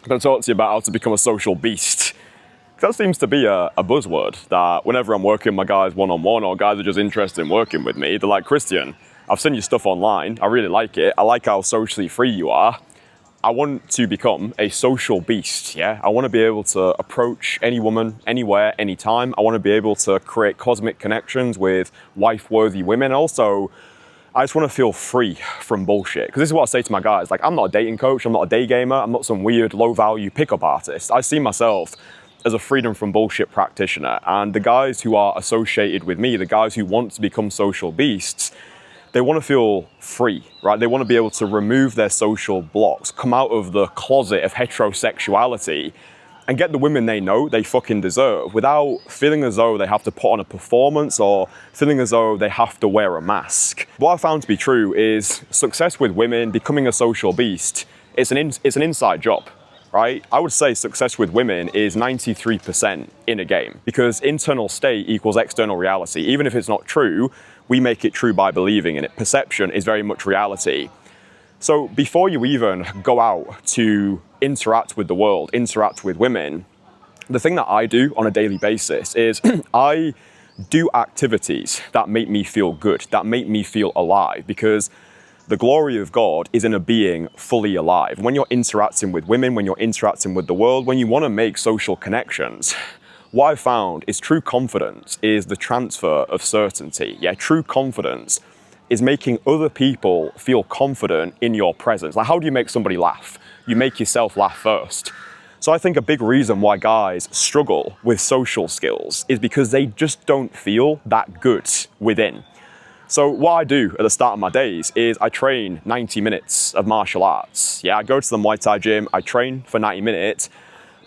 I'm going to talk to you about how to become a social beast. That seems to be a buzzword that whenever I'm working with my guys one-on-one or guys are just interested in working with me, they're like, Christian, I've seen your stuff online. I really like it. I like how socially free you are. I want to become a social beast, yeah? I want to be able to approach any woman, anywhere, anytime. I want to be able to create cosmic connections with wife-worthy women. Also, I just want to feel free from bullshit. Because this is what I say to my guys. Like, I'm not a dating coach. I'm not a day gamer. I'm not some weird low-value pickup artist. I see myself as a freedom from bullshit practitioner. And the guys who are associated with me, the guys who want to become social beasts, they want to feel free, right? They want to be able to remove their social blocks, come out of the closet of heterosexuality and get the women they know they fucking deserve without feeling as though they have to put on a performance or feeling as though they have to wear a mask. What I found to be true is success with women, becoming a social beast, it's an inside job, right? I would say success with women is 93% in a game because internal state equals external reality. Even if it's not true, we make it true by believing in it. Perception is very much reality. So before you even go out to interact with the world, interact with women, the thing that I do on a daily basis is I do activities that make me feel good, that make me feel alive, because the glory of God is in a being fully alive. When you're interacting with women, when you're interacting with the world, when you want to make social connections, what I've found is true confidence is the transfer of certainty. Yeah, true confidence is making other people feel confident in your presence. Like, how do you make somebody laugh? You make yourself laugh first. So I think a big reason why guys struggle with social skills is because they just don't feel that good within. So what I do at the start of my days is I train 90 minutes of martial arts. Yeah, I go to the Muay Thai gym, I train for 90 minutes.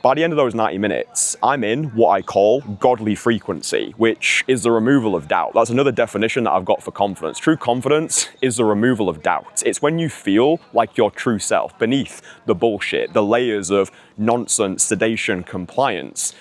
By the end of those 90 minutes, I'm in what I call godly frequency, which is the removal of doubt. That's another definition that I've got for confidence. True confidence is the removal of doubt. It's when you feel like your true self, beneath the bullshit, the layers of nonsense, sedation, compliance.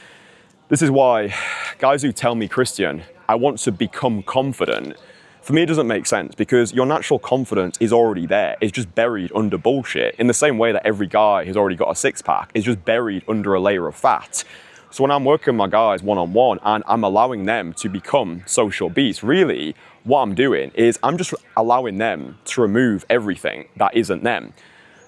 This is why guys who tell me, Christian, I want to become confident, for me, it doesn't make sense because your natural confidence is already there. It's just buried under bullshit in the same way that every guy who's already got a six-pack is just buried under a layer of fat. So when I'm working with my guys one-on-one and I'm allowing them to become social beasts, really what I'm doing is I'm just allowing them to remove everything that isn't them.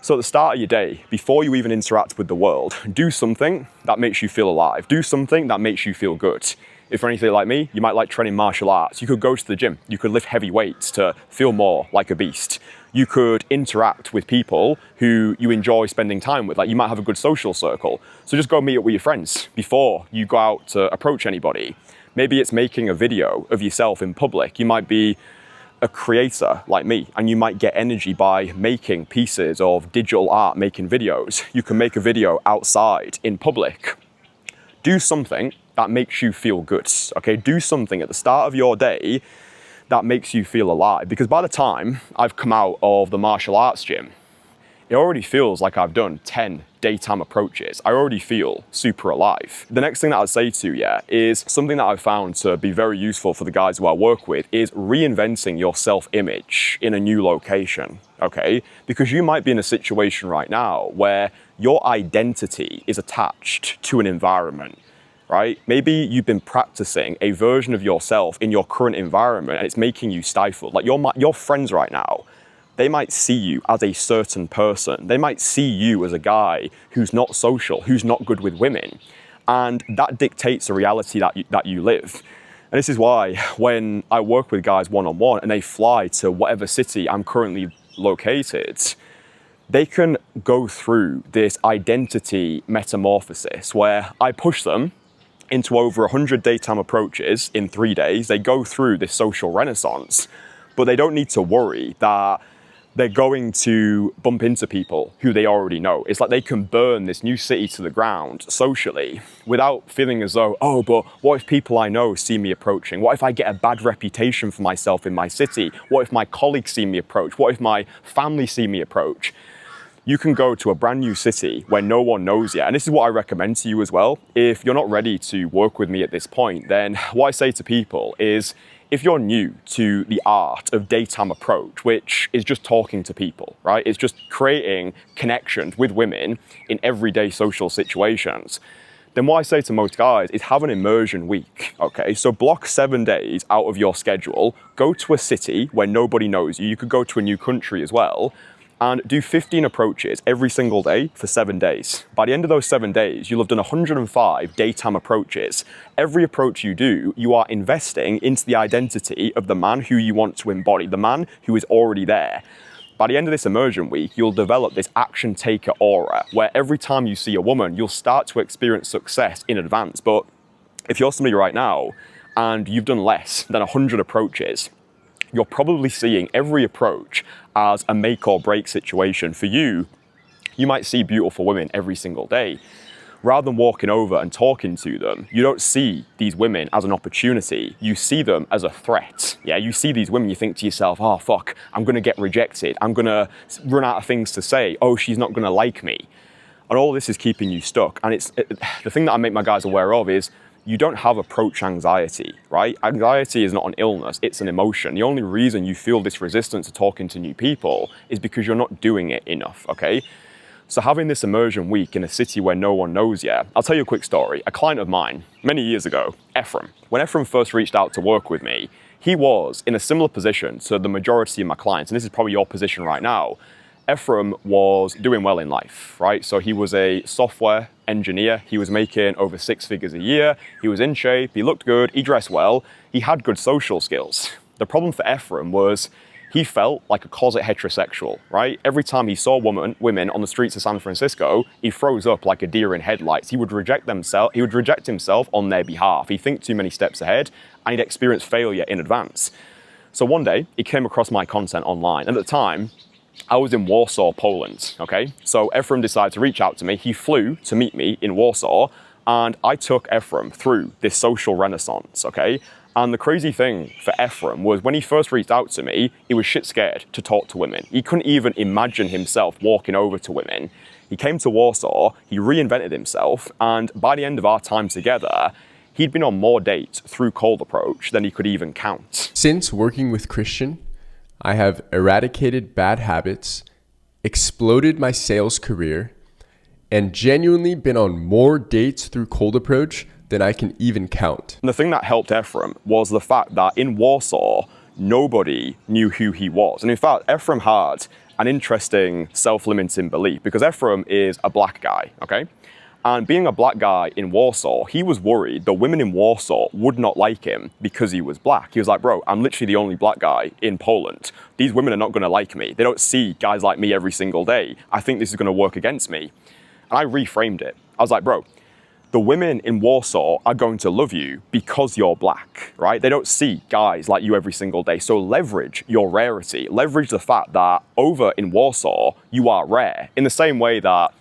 So at the start of your day, before you even interact with the world, do something that makes you feel alive. Do something that makes you feel good. If you're anything like me, you might like training martial arts. You could go to the gym. You could lift heavy weights to feel more like a beast. You could interact with people who you enjoy spending time with. Like, you might have a good social circle. So just go meet up with your friends before you go out to approach anybody. Maybe it's making a video of yourself in public. You might be a creator like me, and you might get energy by making pieces of digital art, making videos. You can make a video outside in public. Do something that makes you feel good, okay? Do something at the start of your day that makes you feel alive. Because by the time I've come out of the martial arts gym, it already feels like I've done 10 daytime approaches. I already feel super alive. The next thing that I'd say to you is something that I've found to be very useful for the guys who I work with is reinventing your self-image in a new location, okay? Because you might be in a situation right now where your identity is attached to an environment, right? Maybe you've been practicing a version of yourself in your current environment and it's making you stifled. Like your friends right now, they might see you as a certain person. They might see you as a guy who's not social, who's not good with women. And that dictates the reality that you live. And this is why when I work with guys one-on-one and they fly to whatever city I'm currently located, they can go through this identity metamorphosis where I push them into over 100 daytime approaches in 3 days. They go through this social renaissance, but they don't need to worry that they're going to bump into people who they already know. It's like they can burn this new city to the ground socially without feeling as though, oh, but what if people I know see me approaching? What if I get a bad reputation for myself in my city? What if my colleagues see me approach? What if my family see me approach? You can go to a brand new city where no one knows yet. And this is what I recommend to you as well. If you're not ready to work with me at this point, then what I say to people is, if you're new to the art of daytime approach, which is just talking to people, right? It's just creating connections with women in everyday social situations, then what I say to most guys is have an immersion week, okay? So block 7 days out of your schedule, go to a city where nobody knows you. You could go to a new country as well, and do 15 approaches every single day for 7 days. By the end of those 7 days, you'll have done 105 daytime approaches. Every approach you do, you are investing into the identity of the man who you want to embody, the man who is already there. By the end of this immersion week, you'll develop this action taker aura, where every time you see a woman, you'll start to experience success in advance. But if you're somebody right now and you've done less than 100 approaches, you're probably seeing every approach as a make or break situation. For you, you might see beautiful women every single day. Rather than walking over and talking to them, you don't see these women as an opportunity. You see them as a threat. Yeah, you see these women, you think to yourself, oh fuck, I'm gonna get rejected. I'm gonna run out of things to say. Oh, she's not gonna like me. And all this is keeping you stuck. And the thing that I make my guys aware of is you don't have approach anxiety, right? Anxiety is not an illness, it's an emotion. The only reason you feel this resistance to talking to new people is because you're not doing it enough, okay? So having this immersion week in a city where no one knows yet, I'll tell you a quick story. A client of mine, many years ago, Ephraim, when Ephraim first reached out to work with me, he was in a similar position to the majority of my clients, and this is probably your position right now. Ephraim was doing well in life, right? So he was a software engineer. He was making over 6 figures a year. He was in shape. He looked good. He dressed well. He had good social skills. The problem for Ephraim was he felt like a closet heterosexual, right? Every time he saw women on the streets of San Francisco, he froze up like a deer in headlights. He would reject himself on their behalf. He'd think too many steps ahead, and he'd experience failure in advance. So one day, he came across my content online. And at the time, I was in Warsaw, Poland, okay? So Ephraim decided to reach out to me. He flew to meet me in Warsaw, and I took Ephraim through this social renaissance, okay? And the crazy thing for Ephraim was when he first reached out to me, he was shit scared to talk to women. He couldn't even imagine himself walking over to women. He came to Warsaw, he reinvented himself, and by the end of our time together, he'd been on more dates through cold approach than he could even count. Since working with Christian, I have eradicated bad habits, exploded my sales career, and genuinely been on more dates through cold approach than I can even count. And the thing that helped Ephraim was the fact that in Warsaw, nobody knew who he was. And in fact, Ephraim had an interesting self-limiting belief because Ephraim is a black guy, okay? And being a black guy in Warsaw, he was worried that women in Warsaw would not like him because he was black. He was like, bro, I'm literally the only black guy in Poland. These women are not gonna like me. They don't see guys like me every single day. I think this is gonna work against me. And I reframed it. I was like, bro, the women in Warsaw are going to love you because you're black, right? They don't see guys like you every single day. So leverage your rarity. Leverage the fact that over in Warsaw, you are rare. In the same way that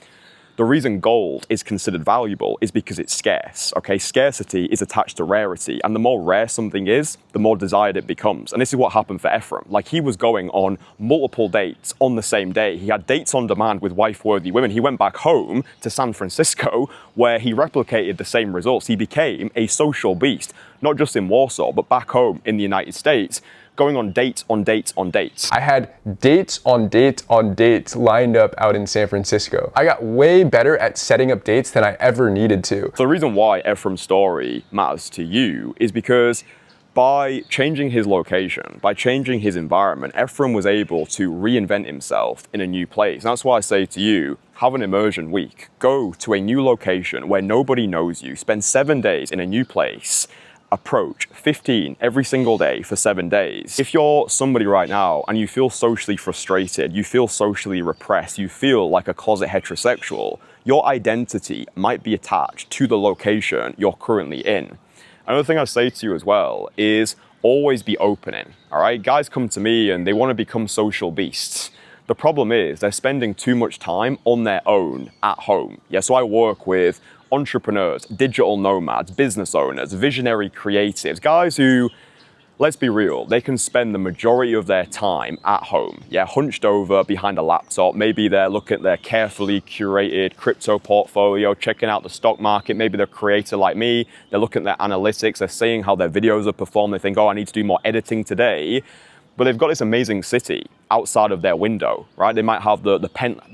the reason gold is considered valuable is because it's scarce, okay? Scarcity is attached to rarity, and the more rare something is, the more desired it becomes. And this is what happened for Ephraim. Like, he was going on multiple dates on the same day. He had dates on demand with wife-worthy women. He went back home to San Francisco, where he replicated the same results. He became a social beast, not just in Warsaw, but back home in the United States, going on dates on dates on dates. I had dates on dates on dates lined up out in San Francisco. I got way better at setting up dates than I ever needed to. So the reason why Ephraim's story matters to you is because by changing his location, by changing his environment, Ephraim was able to reinvent himself in a new place. And that's why I say to you, have an immersion week. Go to a new location where nobody knows you. Spend 7 days in a new place. Approach 15 every single day for 7 days. If you're somebody right now and you feel socially frustrated, you feel socially repressed, you feel like a closet heterosexual, your identity might be attached to the location you're currently in. Another thing I say to you as well is always be opening, all right? Guys come to me and they want to become social beasts. The problem is they're spending too much time on their own at home. Yeah, so I work with entrepreneurs, digital nomads, business owners, visionary creatives, guys who let's be real, they can spend the majority of their time at home, hunched over behind a laptop. Maybe they're looking at their carefully curated crypto portfolio, checking out the stock market. Maybe they're a creator like me. They're looking at their analytics. They're seeing how their videos are performed. They think, oh, I need to do more editing today. But they've got this amazing city outside of their window, right? They might have the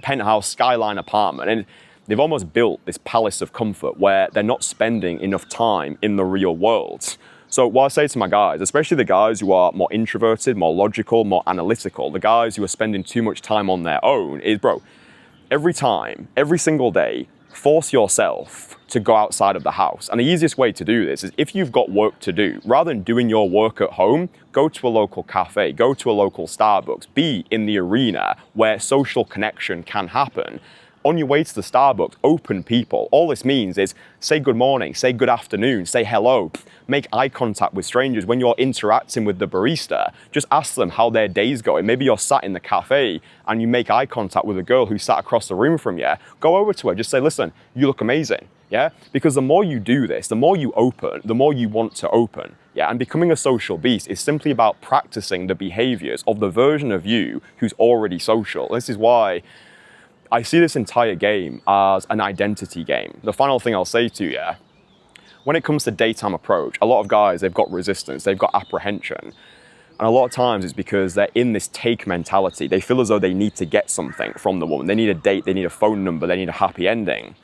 penthouse skyline apartment, and they've almost built this palace of comfort where they're not spending enough time in the real world. So what I say to my guys, especially the guys who are more introverted, more logical, more analytical, the guys who are spending too much time on their own is, bro, every time, every single day, force yourself to go outside of the house. And the easiest way to do this is if you've got work to do, rather than doing your work at home, go to a local cafe, go to a local Starbucks, be in the arena where social connection can happen. On your way to the Starbucks, open people. All this means is say good morning, say good afternoon, say hello, make eye contact with strangers. When you're interacting with the barista, just ask them how their day's going. Maybe you're sat in the cafe and you make eye contact with a girl who sat across the room from you. Go over to her, just say, listen, you look amazing. Yeah, because the more you do this, the more you open, the more you want to open. Yeah, and becoming a social beast is simply about practicing the behaviors of the version of you who's already social. This is why I see this entire game as an identity game. The final thing I'll say to you, when it comes to daytime approach, a lot of guys, they've got resistance, they've got apprehension. And a lot of times it's because they're in this take mentality. They feel as though they need to get something from the woman. They need a date, they need a phone number, they need a happy ending.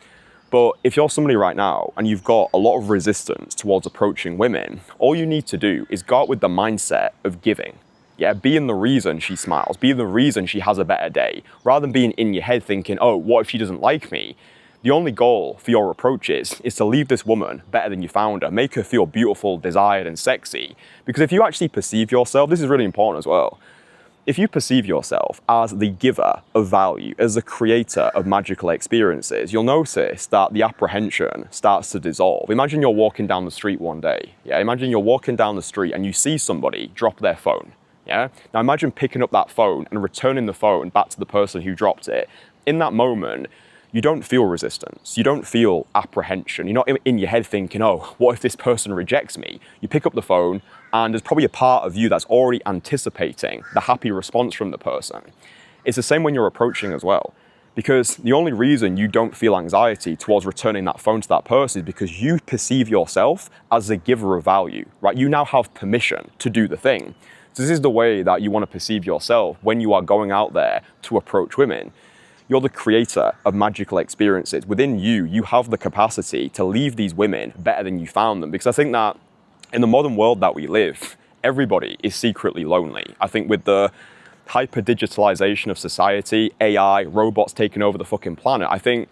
But if you're somebody right now and you've got a lot of resistance towards approaching women, all you need to do is go out with the mindset of giving. Yeah, being the reason she smiles, being the reason she has a better day, rather than being in your head thinking, oh, what if she doesn't like me? The only goal for your approach is to leave this woman better than you found her, make her feel beautiful, desired, and sexy. Because if you actually perceive yourself, this is really important as well, if you perceive yourself as the giver of value, as the creator of magical experiences, you'll notice that the apprehension starts to dissolve. Imagine you're walking down the street one day. Yeah, imagine you're walking down the street and you see somebody drop their phone. Yeah. Now imagine picking up that phone and returning the phone back to the person who dropped it. In that moment, you don't feel resistance. You don't feel apprehension. You're not in your head thinking, oh, what if this person rejects me? You pick up the phone and there's probably a part of you that's already anticipating the happy response from the person. It's the same when you're approaching as well. Because the only reason you don't feel anxiety towards returning that phone to that person is because you perceive yourself as a giver of value, right? You now have permission to do the thing. So this is the way that you want to perceive yourself when you are going out there to approach women. You're the creator of magical experiences. Within you, you have the capacity to leave these women better than you found them. Because I think that in the modern world that we live, everybody is secretly lonely. I think with the hyper-digitalization of society, AI, robots taking over the fucking planet, I think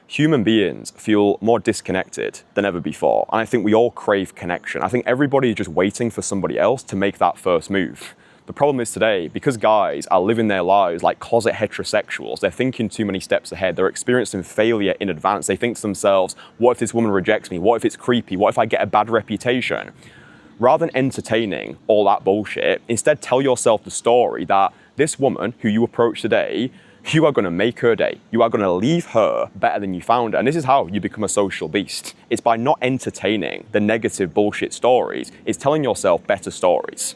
human beings feel more disconnected than ever before. And I think we all crave connection. I think everybody is just waiting for somebody else to make that first move. The problem is today, because guys are living their lives like closet heterosexuals, they're thinking too many steps ahead, they're experiencing failure in advance. They think to themselves, what if this woman rejects me? What if it's creepy? What if I get a bad reputation? Rather than entertaining all that bullshit, instead tell yourself the story that this woman who you approach today, you are going to make her day. You are going to leave her better than you found her. And this is how you become a social beast. It's by not entertaining the negative bullshit stories. It's telling yourself better stories.